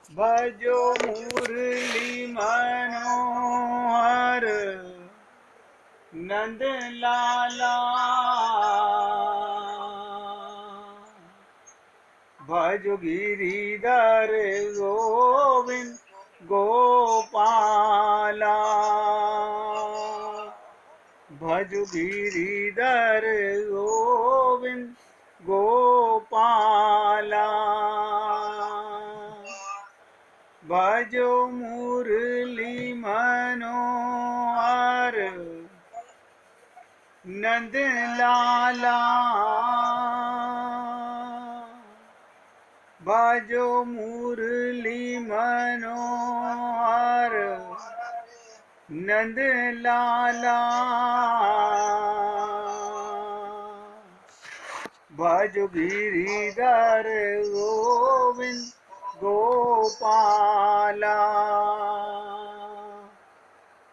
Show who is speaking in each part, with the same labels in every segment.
Speaker 1: भजो मुरली मनोहर नंद लाला। भजो गिरिधर गोविंद गोपाला। भजो गिरिधर गोविंद गोपाला। भजो मुरली मनोहर नंद लाला। भजो मुरली मनोहर नंद लाला। भजो गिरिधर गोविंद गोपाला।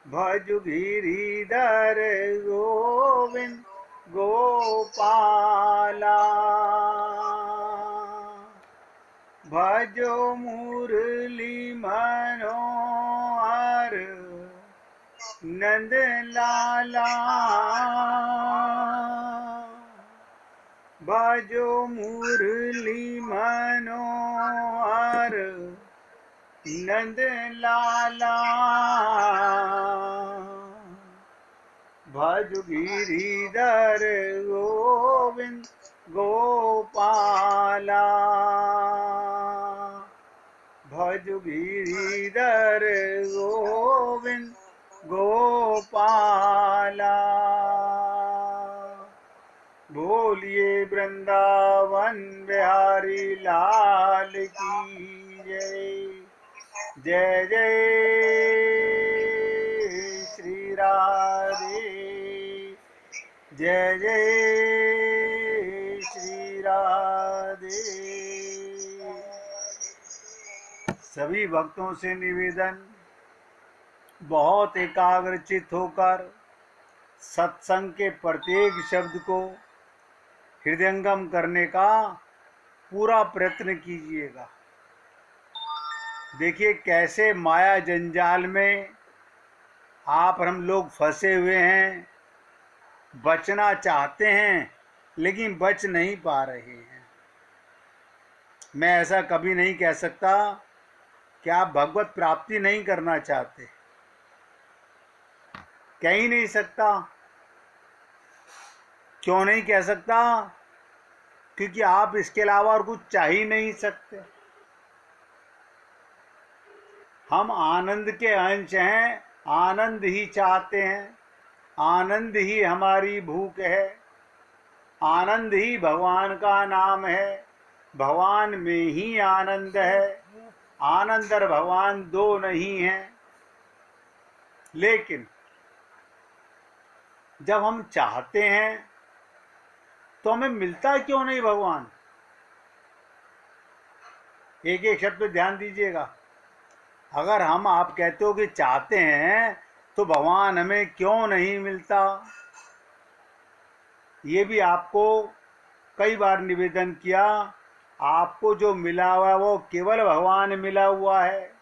Speaker 1: भजो गिरिधर गोविंद गोपाला। भजो मुरली मनोहर नंद लाला। भजो मुरली मनोहर नंद लाला। भजो गिरिधर गोविंद गोपाला। भजो गिरिधर गोविंद गोपाला। बोलिए वृंदावन बिहारी लाल की जय। जय जय श्री राधे। जय जय श्री राधे। सभी भक्तों से निवेदन, बहुत एकाग्रचित होकर सत्संग के प्रत्येक शब्द को हृदयंगम करने का पूरा प्रयत्न कीजिएगा। देखिए कैसे माया जंजाल में आप और हम लोग फंसे हुए हैं, बचना चाहते हैं लेकिन बच नहीं पा रहे हैं। मैं ऐसा कभी नहीं कह सकता कि आप भगवत प्राप्ति नहीं करना चाहते, कह ही नहीं सकता। क्यों नहीं कह सकता? क्योंकि आप इसके अलावा और कुछ चाह ही नहीं सकते। हम आनंद के अंश हैं, आनंद ही चाहते हैं, आनंद ही हमारी भूख है, आनंद ही भगवान का नाम है, भगवान में ही आनंद है। आनंद और भगवान दो नहीं हैं। लेकिन जब हम चाहते हैं तो हमें मिलता क्यों नहीं भगवान? एक एक शब्द पे ध्यान दीजिएगा। अगर हम आप कहते हो कि चाहते हैं तो भगवान हमें क्यों नहीं मिलता? ये भी आपको कई बार निवेदन किया, आपको जो मिला हुआ है वो केवल भगवान मिला हुआ है,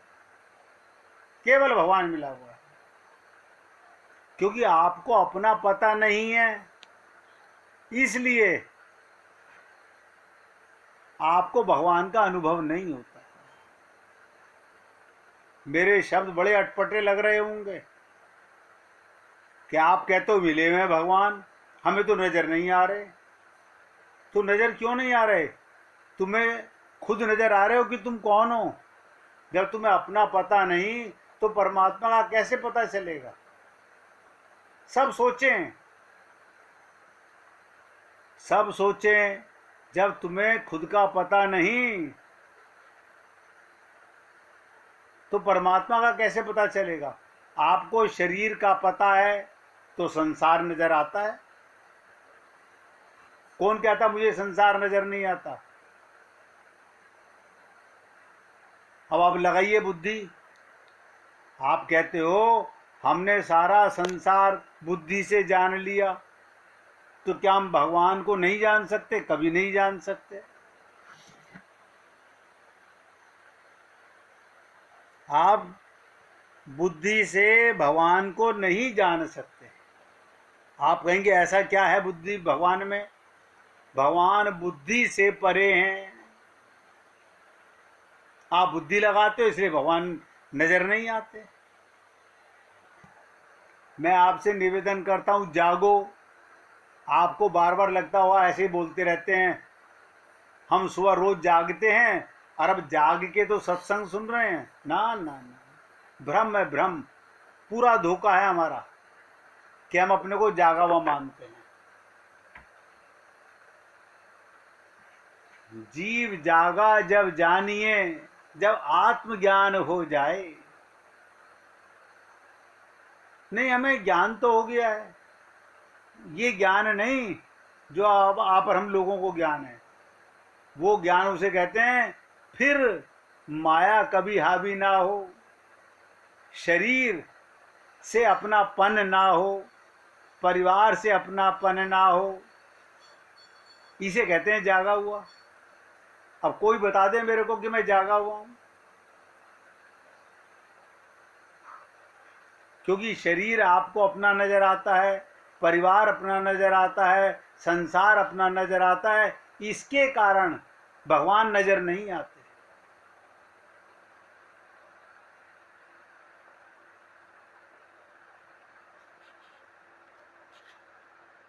Speaker 1: केवल भगवान मिला हुआ है। क्योंकि आपको अपना पता नहीं है, इसलिए आपको भगवान का अनुभव नहीं होता। मेरे शब्द बड़े अटपटे लग रहे होंगे कि आप कहते हो मिले हुए भगवान, हमें तो नजर नहीं आ रहे। तो नजर क्यों नहीं आ रहे? तुम्हें खुद नजर आ रहे हो कि तुम कौन हो? जब तुम्हें अपना पता नहीं तो परमात्मा का कैसे पता चलेगा? सब सोचें, सब सोचें। जब तुम्हें खुद का पता नहीं तो परमात्मा का कैसे पता चलेगा? आपको शरीर का पता है तो संसार नजर आता है। कौन कहता मुझे संसार नजर नहीं आता? अब आप लगाइए बुद्धि। आप कहते हो हमने सारा संसार बुद्धि से जान लिया, तो क्या हम भगवान को नहीं जान सकते? कभी नहीं जान सकते। आप बुद्धि से भगवान को नहीं जान सकते। आप कहेंगे ऐसा क्या है बुद्धि भगवान में? भगवान बुद्धि से परे हैं। आप बुद्धि लगाते हो इसलिए भगवान नजर नहीं आते। मैं आपसे निवेदन करता हूं, जागो। आपको बार बार लगता होगा ऐसे ही बोलते रहते हैं, हम सुबह रोज जागते हैं और अब जाग के तो सत्संग सुन रहे हैं। ना ना ना, भ्रम है, भ्रम। पूरा धोखा है हमारा कि हम अपने को जागा हुआ मानते हैं। जीव जागा जब जानिए, जब आत्मज्ञान हो जाए। नहीं, हमें ज्ञान तो हो गया है। ये ज्ञान नहीं जो आप और हम लोगों को ज्ञान है। वो ज्ञान उसे कहते हैं फिर माया कभी हावी ना हो, शरीर से अपनापन ना हो, परिवार से अपनापन ना हो। इसे कहते हैं जागा हुआ। अब कोई बता दे मेरे को कि मैं जागा हुआ हूं। क्योंकि शरीर आपको अपना नजर आता है, परिवार अपना नजर आता है, संसार अपना नजर आता है। इसके कारण भगवान नजर नहीं आते।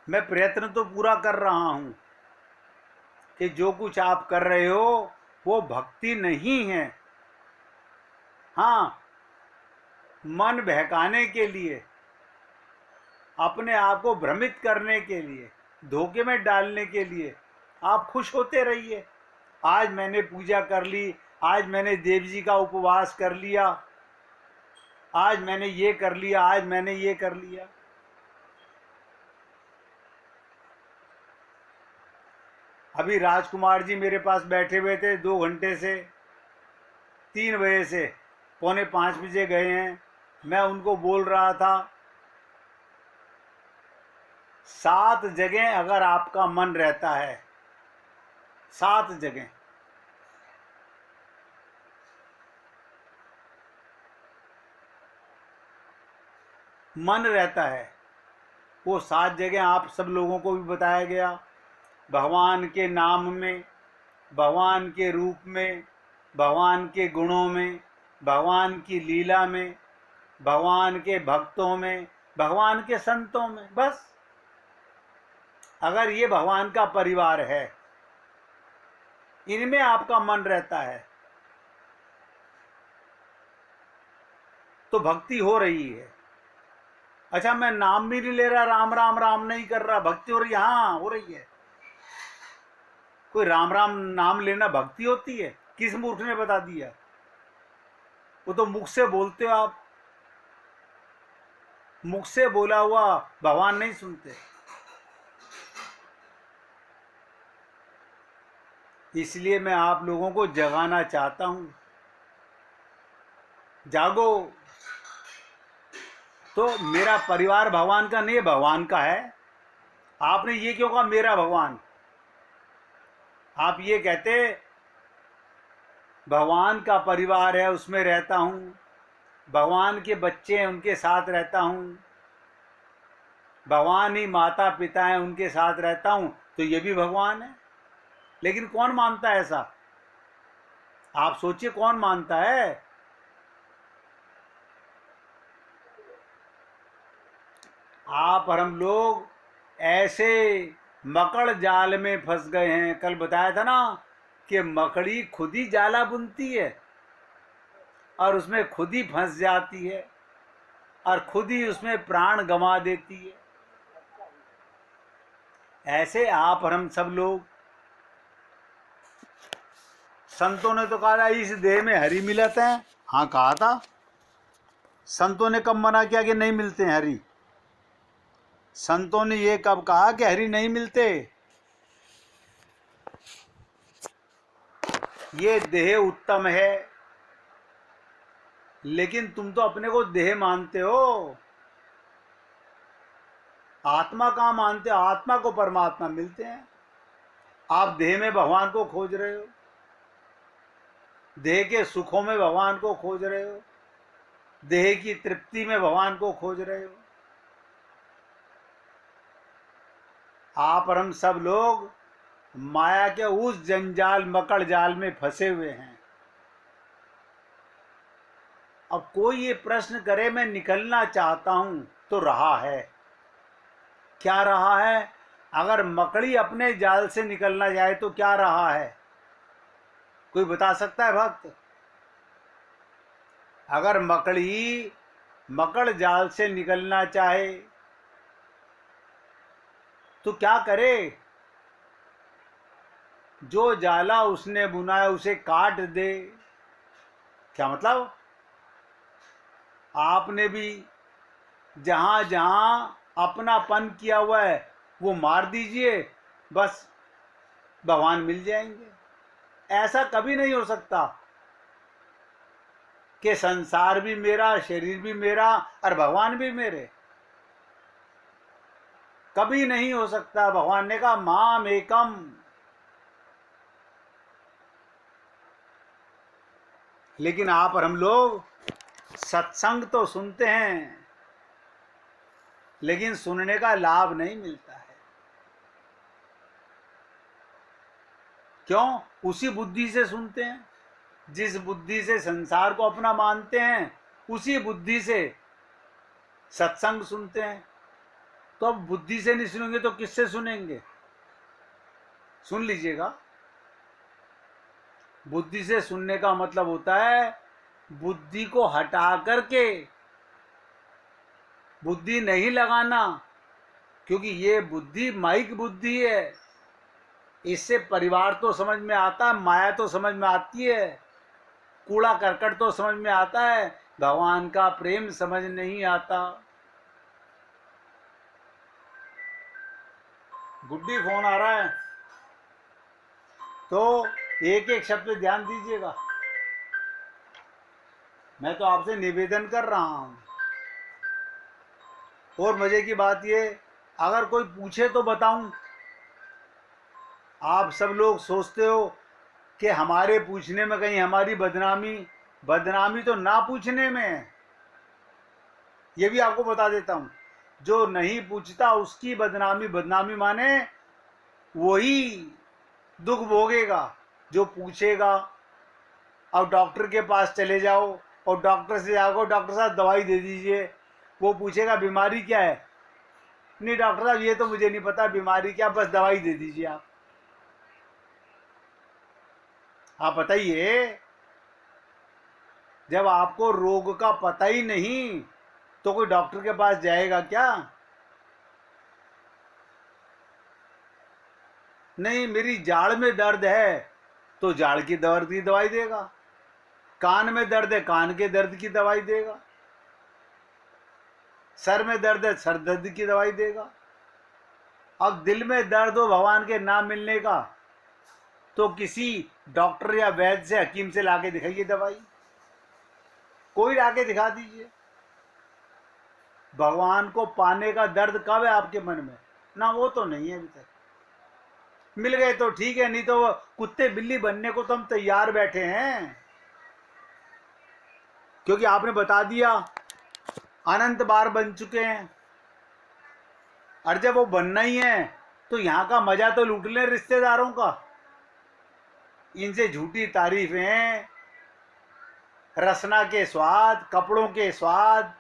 Speaker 1: मैं प्रयत्न तो पूरा कर रहा हूं कि जो कुछ आप कर रहे हो वो भक्ति नहीं है। हाँ, मन बहकाने के लिए, अपने आप को भ्रमित करने के लिए, धोखे में डालने के लिए आप खुश होते रहिए। आज मैंने पूजा कर ली, आज मैंने देव जी का उपवास कर लिया, आज मैंने ये कर लिया, आज मैंने ये कर लिया। अभी राजकुमार जी मेरे पास बैठे हुए थे 2 घंटे से, 3 बजे से 4:45 गए हैं। मैं उनको बोल रहा था 7 जगह अगर आपका मन रहता है, 7 जगह, मन रहता है, वो 7 जगह आप सब लोगों को भी बताया गया। भगवान के नाम में, भगवान के रूप में, भगवान के गुणों में, भगवान की लीला में, भगवान के भक्तों में, भगवान के संतों में। बस अगर ये भगवान का परिवार है, इनमें आपका मन रहता है तो भक्ति हो रही है। अच्छा, मैं नाम भी नहीं ले रहा, राम राम राम नहीं कर रहा, भक्ति हो रही है? हाँ, हो रही है। कोई राम राम नाम लेना भक्ति होती है? किस मूर्ख ने बता दिया? वो तो मुख से बोलते हो आप, मुख से बोला हुआ भगवान नहीं सुनते। इसलिए मैं आप लोगों को जगाना चाहता हूं, जागो। तो मेरा परिवार भगवान का नहीं, भगवान का है। आपने ये क्यों कहा मेरा भगवान? आप ये कहते भगवान का परिवार है, उसमें रहता हूं, भगवान के बच्चे हैं उनके साथ रहता हूं, भगवान ही माता पिता हैं उनके साथ रहता हूं, तो ये भी भगवान है। लेकिन कौन मानता है ऐसा? आप सोचिए, कौन मानता है? आप और हम लोग ऐसे मकड़ जाल में फंस गए हैं। कल बताया था ना कि मकड़ी खुद ही जाला बुनती है और उसमें खुद ही फंस जाती है और खुद ही उसमें प्राण गंवा देती है। ऐसे आप और हम सब लोग, संतों ने तो कहा था इस देह में हरि मिलत है। हाँ, कहा था। संतों ने कब मना किया कि नहीं मिलते हैं हरि? संतों ने ये कब कहा कि हरि नहीं मिलते? ये देह उत्तम है, लेकिन तुम तो अपने को देह मानते हो, आत्मा कहाँ मानते हो? आत्मा को परमात्मा मिलते हैं। आप देह में भगवान को खोज रहे हो, देह के सुखों में भगवान को खोज रहे हो, देह की तृप्ति में भगवान को खोज रहे हो। आप और हम सब लोग माया के उस जंजाल मकड़ जाल में फंसे हुए हैं। अब कोई ये प्रश्न करे मैं निकलना चाहता हूं, तो रहा है क्या? रहा है? अगर मकड़ी अपने जाल से निकलना जाए तो क्या रहा है? कोई बता सकता है भक्त? अगर मकड़ी मकड़ जाल से निकलना चाहे तो क्या करे? जो जाला उसने बुनाया उसे काट दे। क्या मतलब? आपने भी जहां जहां अपनापन किया हुआ है वो मार दीजिए, बस भगवान मिल जाएंगे। ऐसा कभी नहीं हो सकता कि संसार भी मेरा, शरीर भी मेरा और भगवान भी मेरे। कभी नहीं हो सकता। भगवान ने कहा माम एकम। लेकिन आप और हम लोग सत्संग तो सुनते हैं, लेकिन सुनने का लाभ नहीं मिलता है। क्यों? उसी बुद्धि से सुनते हैं जिस बुद्धि से संसार को अपना मानते हैं, उसी बुद्धि से सत्संग सुनते हैं। तो अब बुद्धि से नहीं सुनेंगे तो किससे सुनेंगे? सुन लीजिएगा, बुद्धि से सुनने का मतलब होता है बुद्धि को हटा करके, बुद्धि नहीं लगाना, क्योंकि ये बुद्धि माइक बुद्धि है। इससे परिवार तो समझ में आता है, माया तो समझ में आती है, कूड़ा करकट तो समझ में आता है, भगवान का प्रेम समझ नहीं आता। गुड्डी फोन आ रहा है, तो एक एक शब्द ध्यान दीजिएगा। मैं तो आपसे निवेदन कर रहा हूं। और मजे की बात ये, अगर कोई पूछे तो बताऊं। आप सब लोग सोचते हो कि हमारे पूछने में कहीं हमारी बदनामी, बदनामी तो ना पूछने में है। ये भी आपको बता देता हूं, जो नहीं पूछता उसकी बदनामी, बदनामी माने वही दुख भोगेगा जो पूछेगा। अब डॉक्टर के पास चले जाओ और डॉक्टर से जाओ, डॉक्टर साहब दवाई दे दीजिए, वो पूछेगा बीमारी क्या है? नहीं डॉक्टर साहब ये तो मुझे नहीं पता बीमारी क्या, बस दवाई दे दीजिए आप बताइए। जब आपको रोग का पता ही नहीं तो कोई डॉक्टर के पास जाएगा क्या? नहीं मेरी जाड़ में दर्द है तो जाड़ की दर्द की दवाई देगा, कान में दर्द है कान के दर्द की दवाई देगा, सर में दर्द है सर दर्द की दवाई देगा। अब दिल में दर्द हो भगवान के नाम मिलने का, तो किसी डॉक्टर या वैद्य से, हकीम से लाके दिखाइए दवाई, कोई लाके दिखा दीजिए। भगवान को पाने का दर्द कब है आपके मन में? ना वो तो नहीं है अभी तक। मिल गए तो ठीक है, नहीं तो कुत्ते बिल्ली बनने को तो हम तैयार बैठे हैं, क्योंकि आपने बता दिया अनंत बार बन चुके हैं। और जब वो बनना ही है तो यहां का मजा तो लूट लें रिश्तेदारों का। इनसे झूठी तारीफें, रसना के स्वाद, कपड़ों के स्वाद,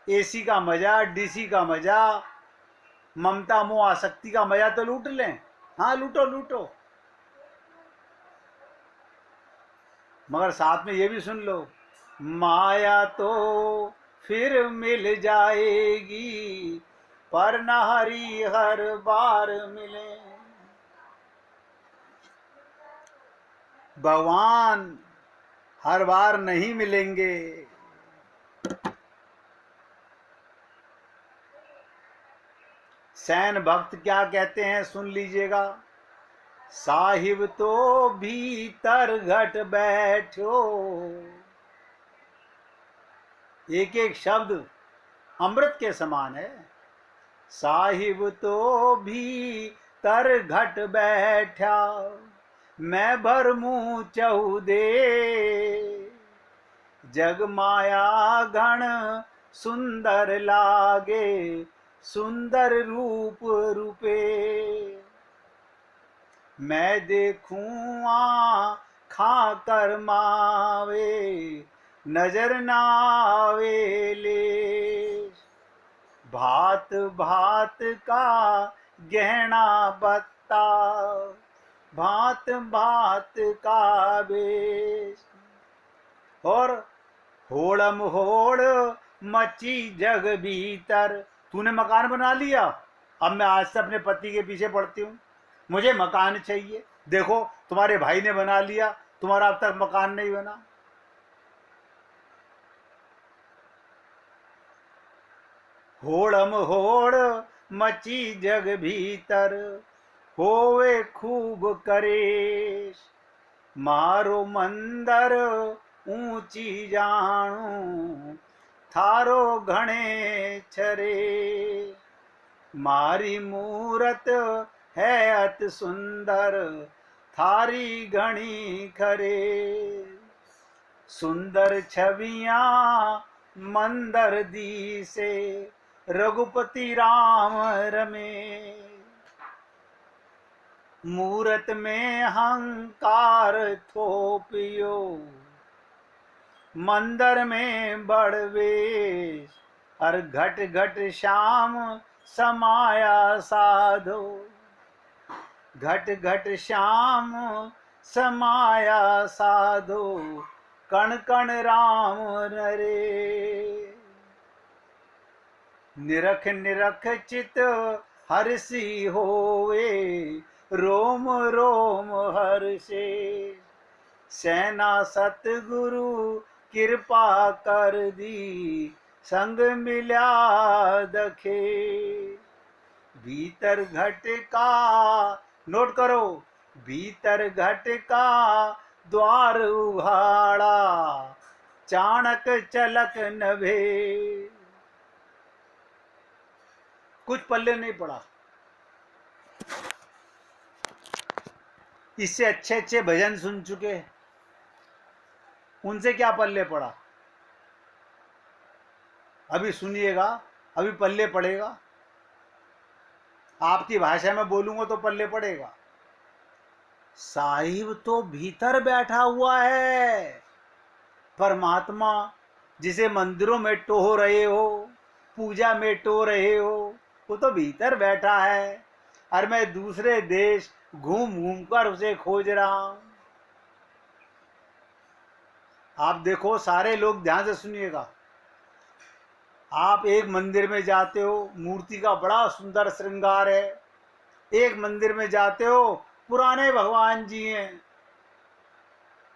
Speaker 1: एसी का मजा, डीसी का मजा, ममता मोह आसक्ति का मजा तो लूट लें। हाँ लूटो लूटो, मगर साथ में ये भी सुन लो, माया तो फिर मिल जाएगी पर न हरि हर बार मिले। भगवान हर बार नहीं मिलेंगे। सैन भक्त क्या कहते हैं सुन लीजिएगा। साहिब तो भीतर घट बैठो। एक एक शब्द अमृत के समान है। साहिब तो भीतर घट बैठा, मैं भर मुँह चहु दे, जग माया घण सुंदर लागे, सुंदर रूप रूपे। मैं देखूं आँखा कर मावे, नजर नावे ले। भात भात का गहना बत्ता, भात भात का बेश। और होड़म होड़ मची जग भीतर। तूने मकान बना लिया, अब मैं आज से अपने पति के पीछे पड़ती हूँ, मुझे मकान चाहिए। देखो तुम्हारे भाई ने बना लिया, तुम्हारा अब तक मकान नहीं बना। होड़म होड़ मची जग भीतर, होवे खूब करेश। मारो मंदर ऊंची जाणू, थारो घणे छरे। मारी मूरत है अति सुंदर, थारी घणी खरे। सुंदर छवियां मंदर दी से, रघुपति राम रमे। मूरत में हंकार थोपियो, मंदिर में बड़वेश। हर घट घट श्याम समाया साधो, घट घट श्याम समाया साधो। कण कण राम नरे। निरख निरख चित हर्षि होवे, रोम रोम हर्षे। सेना सतगुरु कृपा कर दी, संग मिल्या दखे। भीतर घट का, नोट करो, भीतर घट का द्वार उघाड़ा, चाणक चलक नभे। कुछ पल्ले नहीं पड़ा। इससे अच्छे अच्छे भजन सुन चुके, उनसे क्या पल्ले पड़ा। अभी सुनिएगा, अभी पल्ले पड़ेगा। आपकी भाषा में बोलूंगा तो पल्ले पड़ेगा। साहिब तो भीतर बैठा हुआ है, परमात्मा जिसे मंदिरों में टोह रहे हो, पूजा में टोह रहे हो, वो तो भीतर बैठा है। और मैं दूसरे देश घूम घूम कर उसे खोज रहा हूं। आप देखो, सारे लोग ध्यान से सुनिएगा। आप एक मंदिर में जाते हो, मूर्ति का बड़ा सुंदर श्रृंगार है। एक मंदिर में जाते हो, पुराने भगवान जी हैं,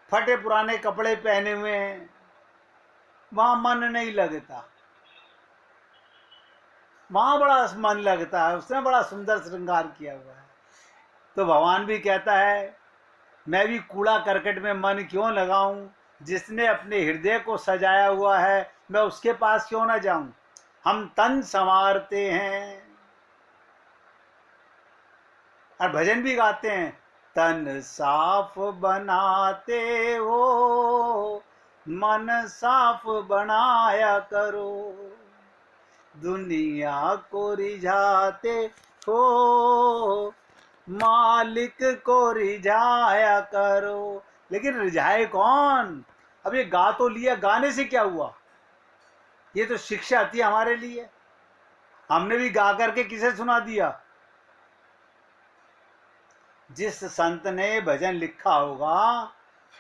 Speaker 1: फटे पुराने कपड़े पहने हुए हैं, वहां मन नहीं लगता। वहां बड़ा मन लगता है, उसने बड़ा सुंदर श्रृंगार किया हुआ है। तो भगवान भी कहता है, मैं भी कूड़ा करकट में मन क्यों लगाऊं, जिसने अपने हृदय को सजाया हुआ है, मैं उसके पास क्यों ना जाऊं। हम तन संवारते हैं और भजन भी गाते हैं। तन साफ बनाते हो, मन साफ बनाया करो। दुनिया को रिझाते हो, मालिक को रिझाया करो। लेकिन रिझाए कौन। अब ये गा तो लिया, गाने से क्या हुआ। ये तो शिक्षा थी हमारे लिए, हमने भी गा करके किसे सुना दिया। जिस संत ने भजन लिखा होगा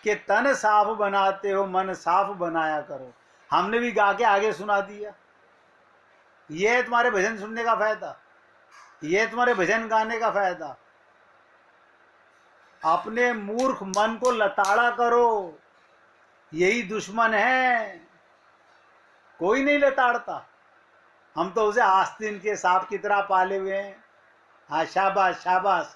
Speaker 1: कि तन साफ बनाते हो, मन साफ बनाया करो, हमने भी गा के आगे सुना दिया। ये है तुम्हारे भजन सुनने का फायदा, ये है तुम्हारे भजन गाने का फायदा। अपने मूर्ख मन को लताड़ा करो, यही दुश्मन है। कोई नहीं लताड़ता, हम तो उसे आस्तीन के सांप की तरह पाले हुए हैं। हाँ, शाबाश शाबाश।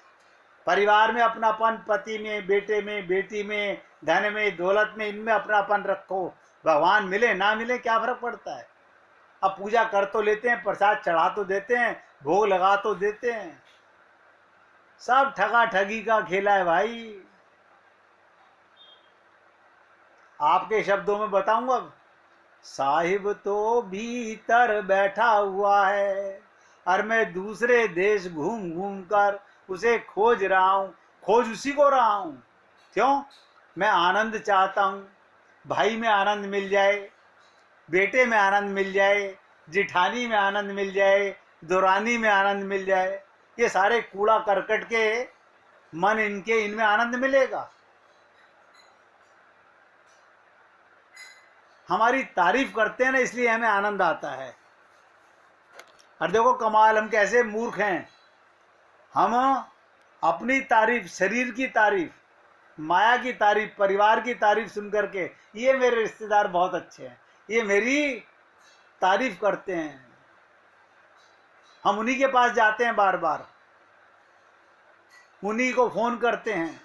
Speaker 1: परिवार में अपनापन, पति में, बेटे में, बेटी में, धन में, दौलत में, इनमें अपनापन रखो। भगवान मिले ना मिले क्या फर्क पड़ता है। अब पूजा कर तो लेते हैं, प्रसाद चढ़ा तो देते हैं, भोग लगा तो देते हैं। सब ठगा ठगी का खेला है भाई। आपके शब्दों में बताऊंगा, साहिब तो भीतर बैठा हुआ है और मैं दूसरे देश घूम घूम कर उसे खोज रहा हूं, खोज उसी को रहा हूं। क्यों? मैं आनंद चाहता हूं, भाई में आनंद मिल जाए, बेटे में आनंद मिल जाए, जिठानी में आनंद मिल जाए, दुरानी में आनंद मिल जाए। ये सारे कूड़ा करकट के मन इनके, इनमें आनंद मिलेगा। हमारी तारीफ करते हैं ना, इसलिए हमें आनंद आता है। और देखो कमाल, हम कैसे मूर्ख हैं। हम अपनी तारीफ, शरीर की तारीफ, माया की तारीफ, परिवार की तारीफ सुन करके, ये मेरे रिश्तेदार बहुत अच्छे हैं, ये मेरी तारीफ करते हैं, हम उन्हीं के पास जाते हैं बार बार, उन्हीं को फोन करते हैं,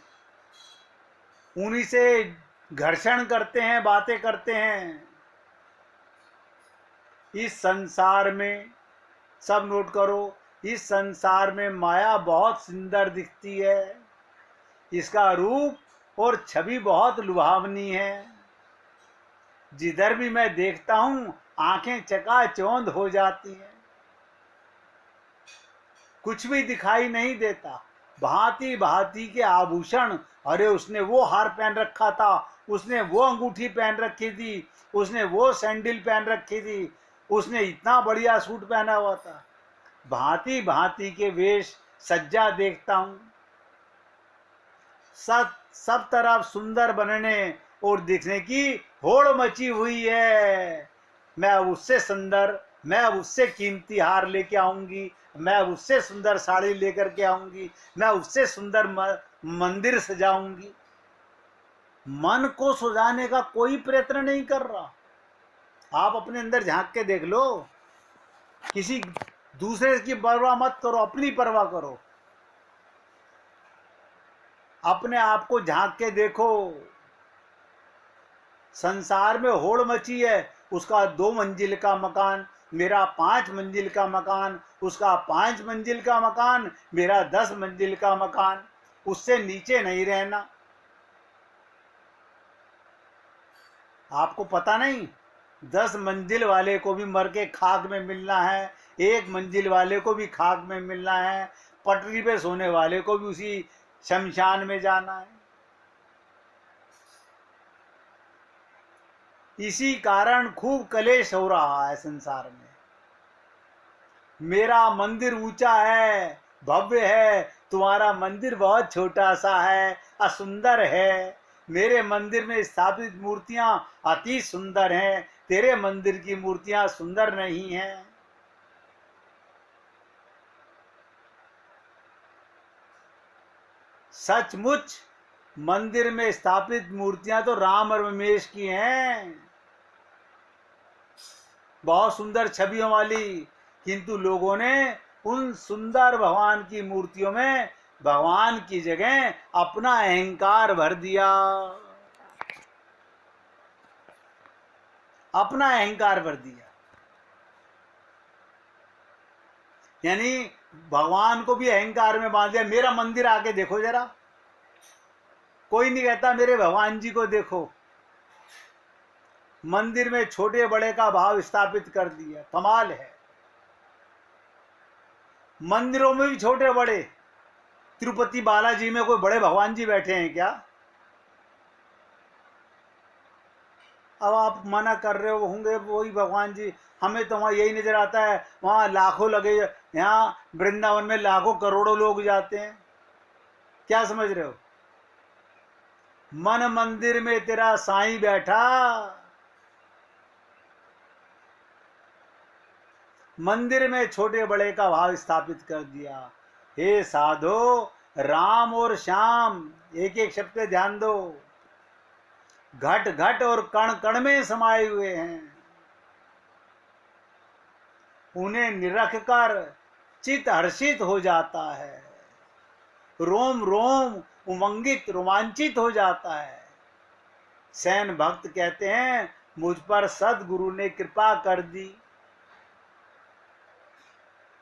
Speaker 1: उन्हीं से घर्षण करते हैं, बातें करते हैं। इस संसार में, सब नोट करो, इस संसार में माया बहुत सुंदर दिखती है, इसका रूप और छवि बहुत लुभावनी है। जिधर भी मैं देखता हूं आंखें चकाचौंध हो जाती हैं, कुछ भी दिखाई नहीं देता, भांति भांति के आभूषण। अरे उसने वो हार पहन रखा था, उसने वो अंगूठी पहन रखी थी, उसने वो सैंडल पहन रखी थी, उसने इतना बढ़िया सूट पहना हुआ था। भांति भांति के वेश सज्जा देखता हूं, सब तरफ सुंदर बनने और दिखने की होड़ मची हुई है। मैं अब उससे सुंदर, मैं अब उससे कीमती हार लेके आऊंगी, मैं अब उससे सुंदर साड़ी लेकर के आऊंगी, मैं उससे सुंदर मंदिर सजाऊंगी। मन को सजाने का कोई प्रयत्न नहीं कर रहा। आप अपने अंदर झांक के देख लो, किसी दूसरे की परवाह मत करो, अपनी परवाह करो। अपने आप को झांक के देखो। संसार में होड़ मची है, उसका 2 मंजिल का मकान, मेरा 5 मंजिल का मकान, उसका 5 मंजिल का मकान, मेरा 10 मंजिल का मकान, उससे नीचे नहीं रहना। आपको पता नहीं, 10 मंजिल वाले को भी मर के खाक में मिलना है, 1 मंजिल वाले को भी खाक में मिलना है, पटरी पे सोने वाले को भी उसी शमशान में जाना है। इसी कारण खूब कलेश हो रहा है संसार में। मेरा मंदिर ऊंचा है, भव्य है, तुम्हारा मंदिर बहुत छोटा सा है, असुंदर है। मेरे मंदिर में स्थापित मूर्तियां अति सुंदर हैं, तेरे मंदिर की मूर्तियां सुंदर नहीं हैं। सचमुच मंदिर में स्थापित मूर्तियां तो राम और रमेश की हैं, बहुत सुंदर छवियों वाली, किंतु लोगों ने उन सुंदर भगवान की मूर्तियों में भगवान की जगह अपना अहंकार भर दिया, अपना अहंकार भर दिया। यानी भगवान को भी अहंकार में बांध दिया। मेरा मंदिर आके देखो जरा, कोई नहीं कहता मेरे भगवान जी को देखो। मंदिर में छोटे बड़े का भाव स्थापित कर दिया, कमाल है। मंदिरों में भी छोटे बड़े, तिरुपति बालाजी में कोई बड़े भगवान जी बैठे हैं क्या? अब आप मना कर रहे हो होंगे वही भगवान जी, हमें तो वहाँ यही नजर आता है, वहाँ लाखों लगे, यहाँ वृंदावन में लाखों करोड़ों लोग जाते हैं। क्या समझ रहे हो? मन मंदिर में तेरा साईं बैठा, मंदिर में छोटे बड़े का भाव स्थापित कर दिया। हे साधो, राम और श्याम एक एक शब्द पे ध्यान दो, घट घट और कण कण में समाये हुए हैं। उन्हें निरख कर चित हर्षित हो जाता है, रोम रोम उमंगित रोमांचित हो जाता है। सैन भक्त कहते हैं, मुझ पर सदगुरु ने कृपा कर दी।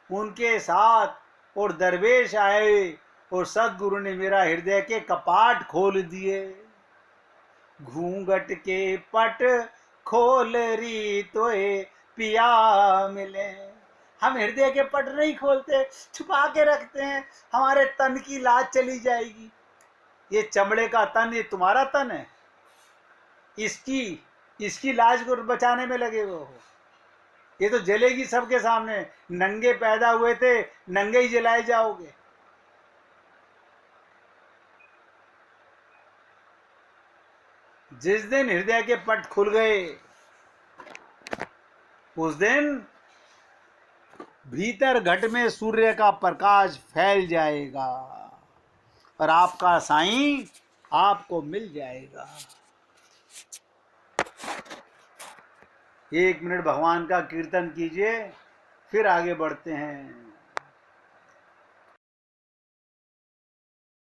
Speaker 1: उनके साथ और दरवेश आए और सदगुरु ने मेरा हृदय के कपाट खोल दिए। घूंघट के पट खोल री तोए पिया मिले। हम हृदय के पट नहीं खोलते, छुपा के रखते हैं, हमारे तन की लाज चली जाएगी। ये चमड़े का तन, ये तुम्हारा तन है, इसकी लाज को बचाने में लगे हुए हो। ये तो जलेगी सबके सामने। नंगे पैदा हुए थे, नंगे ही जलाए जाओगे। जिस दिन हृदय के पट खुल गए, उस दिन भीतर घट में सूर्य का प्रकाश फैल जाएगा और आपका साईं आपको मिल जाएगा। 1 मिनट भगवान का कीर्तन कीजिए, फिर आगे बढ़ते हैं।